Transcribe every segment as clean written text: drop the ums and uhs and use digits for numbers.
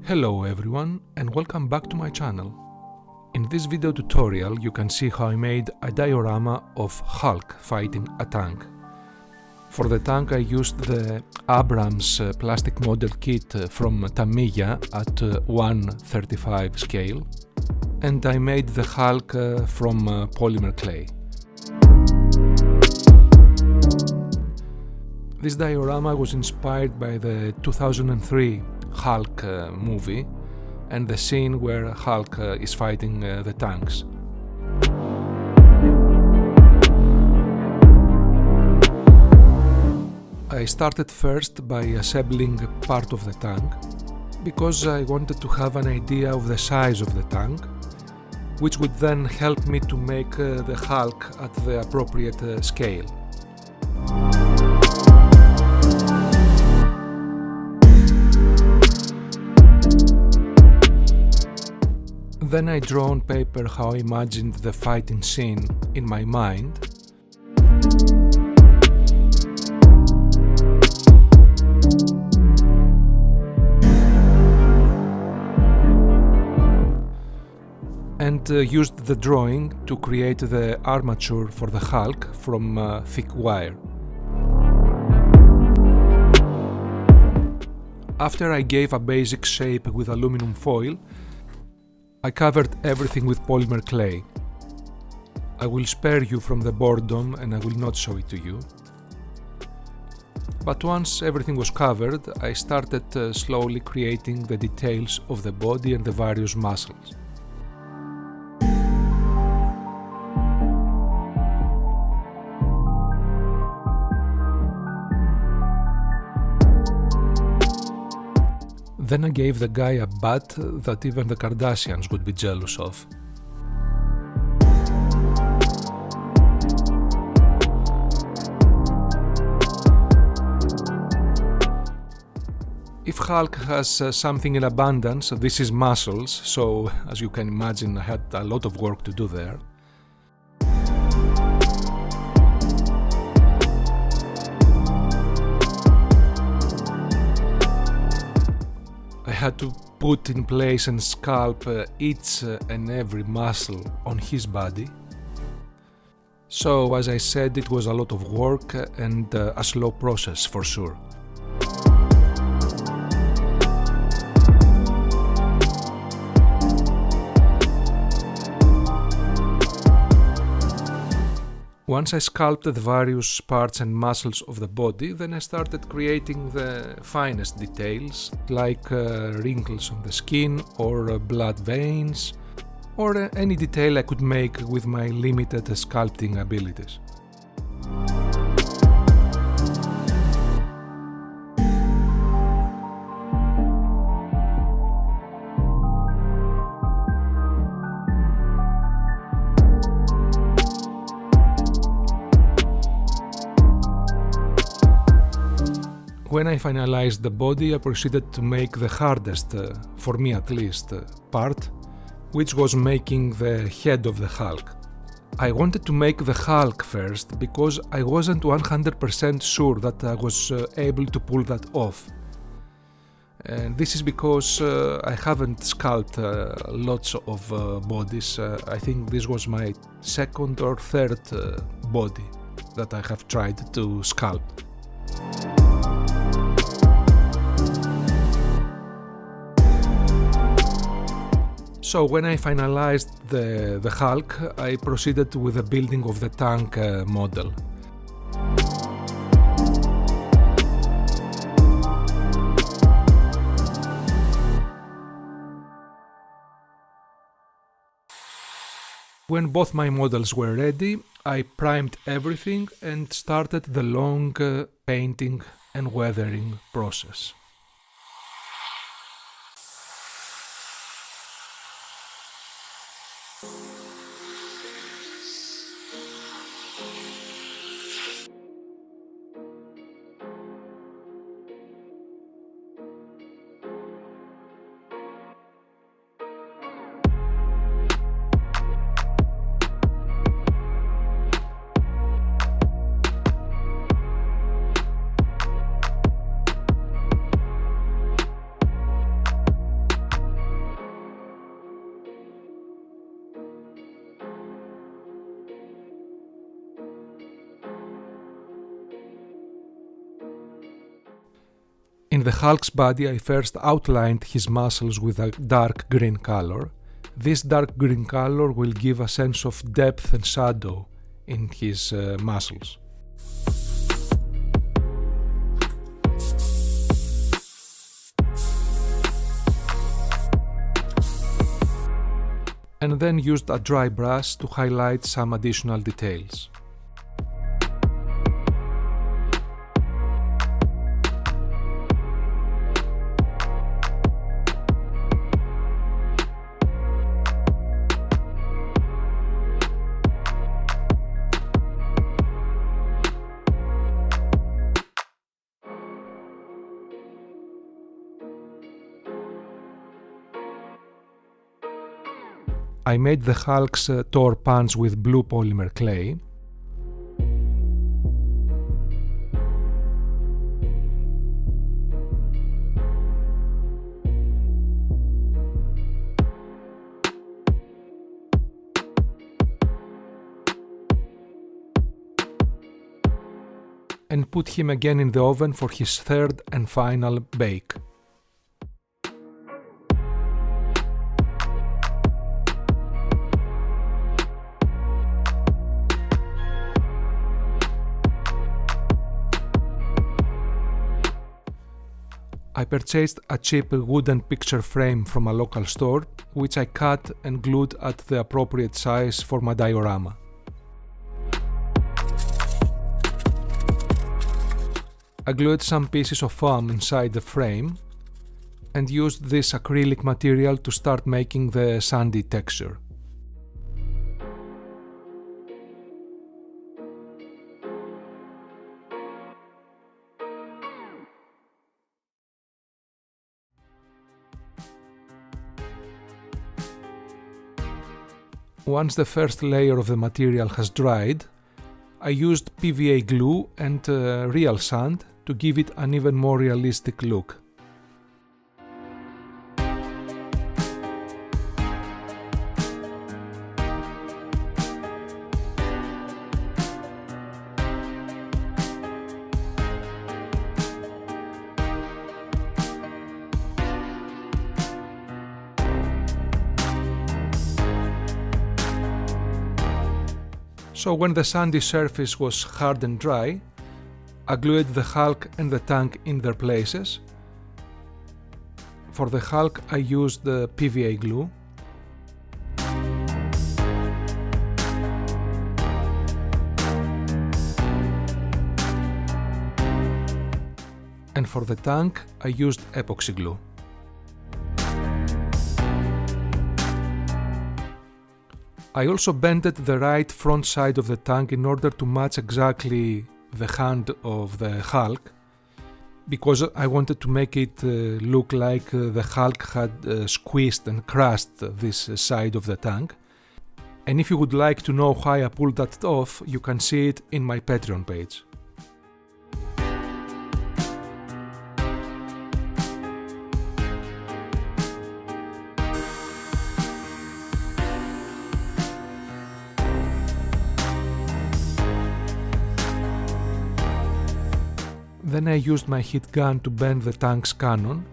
Hello everyone and welcome back to my channel. In this video tutorial you can see how I made a diorama of Hulk fighting a tank. For the tank I used the Abrams plastic model kit from Tamiya at 1/35 scale, and I made the Hulk from polymer clay. This diorama was inspired by the 2003 Hulk movie and the scene where Hulk is fighting the tanks. I started first by assembling part of the tank because I wanted to have an idea of the size of the tank, which would then help me to make the Hulk at the appropriate scale. Then I drew on paper how I imagined the fighting scene in my mind. And used the drawing to create the armature for the Hulk from thick wire. After I gave a basic shape with aluminum foil, I covered everything with polymer clay. I will spare you from the boredom and I will not show it to you. But once everything was covered, I started slowly creating the details of the body and the various muscles. Then I gave the guy a butt that even the Kardashians would be jealous of. If Hulk has something in abundance, this is muscles, so as you can imagine I had a lot of work to do there. I had to put in place and sculpt each and every muscle on his body. So as I said, it was a lot of work and a slow process for sure. Once I sculpted the various parts and muscles of the body, then I started creating the finest details, like wrinkles on the skin or blood veins, or any detail I could make with my limited sculpting abilities. When I finalized the body, I proceeded to make the hardest, for me at least, part, which was making the head of the Hulk. I wanted to make the Hulk first because I wasn't 100% sure that I was able to pull that off. And this is because I haven't sculpted lots of bodies. I think this was my second or third body that I have tried to sculpt. So when I finalized the Hulk, I proceeded with the building of the tank model. When both my models were ready, I primed everything and started the long painting and weathering process. In the Hulk's body, I first outlined his muscles with a dark green color. This dark green color will give a sense of depth and shadow in his muscles. And then used a dry brush to highlight some additional details. I made the Hulk's toe pants with blue polymer clay. And put him again in the oven for his third and final bake. I purchased a cheap wooden picture frame from a local store, which I cut and glued at the appropriate size for my diorama. I glued some pieces of foam inside the frame and used this acrylic material to start making the sandy texture. Once the first layer of the material has dried, I used PVA glue and real sand to give it an even more realistic look. So when the sandy surface was hard and dry, I glued the Hulk and the tank in their places. For the Hulk I used the PVA glue. And for the tank I used epoxy glue. I also bended the right front side of the tank in order to match exactly the hand of the Hulk, because I wanted to make it look like the Hulk had squeezed and crushed this side of the tank. And if you would like to know how I pulled that off, you can see it in my Patreon page. Then I used my heat gun to bend the tank's cannon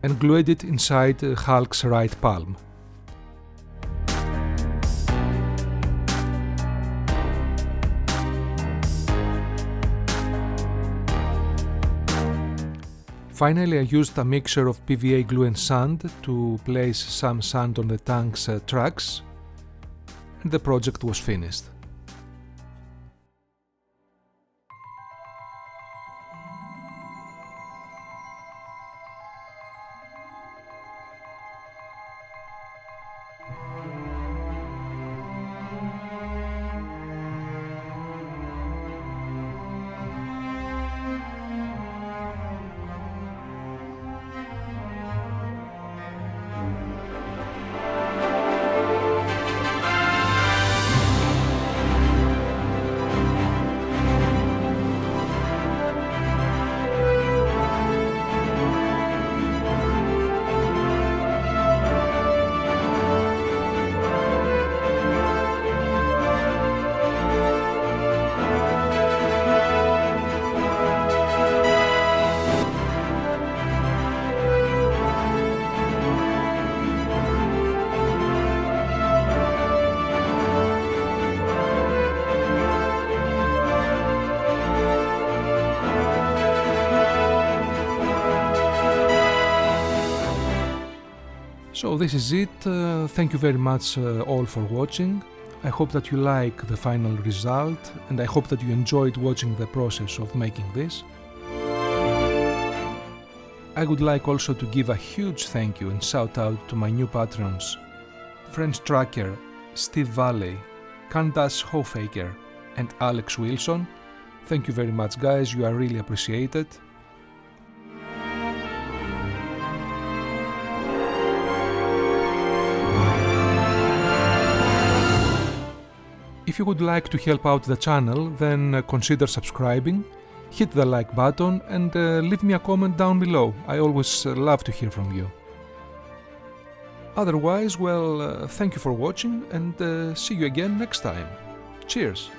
and glued it inside Hulk's right palm. Finally, I used a mixture of PVA glue and sand to place some sand on the tank's tracks, and the project was finished. So this is it. Thank you very much all for watching. I hope that you like the final result, and I hope that you enjoyed watching the process of making this. I would like also to give a huge thank you and shout out to my new patrons, French Tracker, Steve Valley, Candace Hofaker, and Alex Wilson. Thank you very much, guys, you are really appreciated. If you would like to help out the channel, then consider subscribing, hit the like button and leave me a comment down below. I always love to hear from you. Otherwise, well, thank you for watching and see you again next time. Cheers!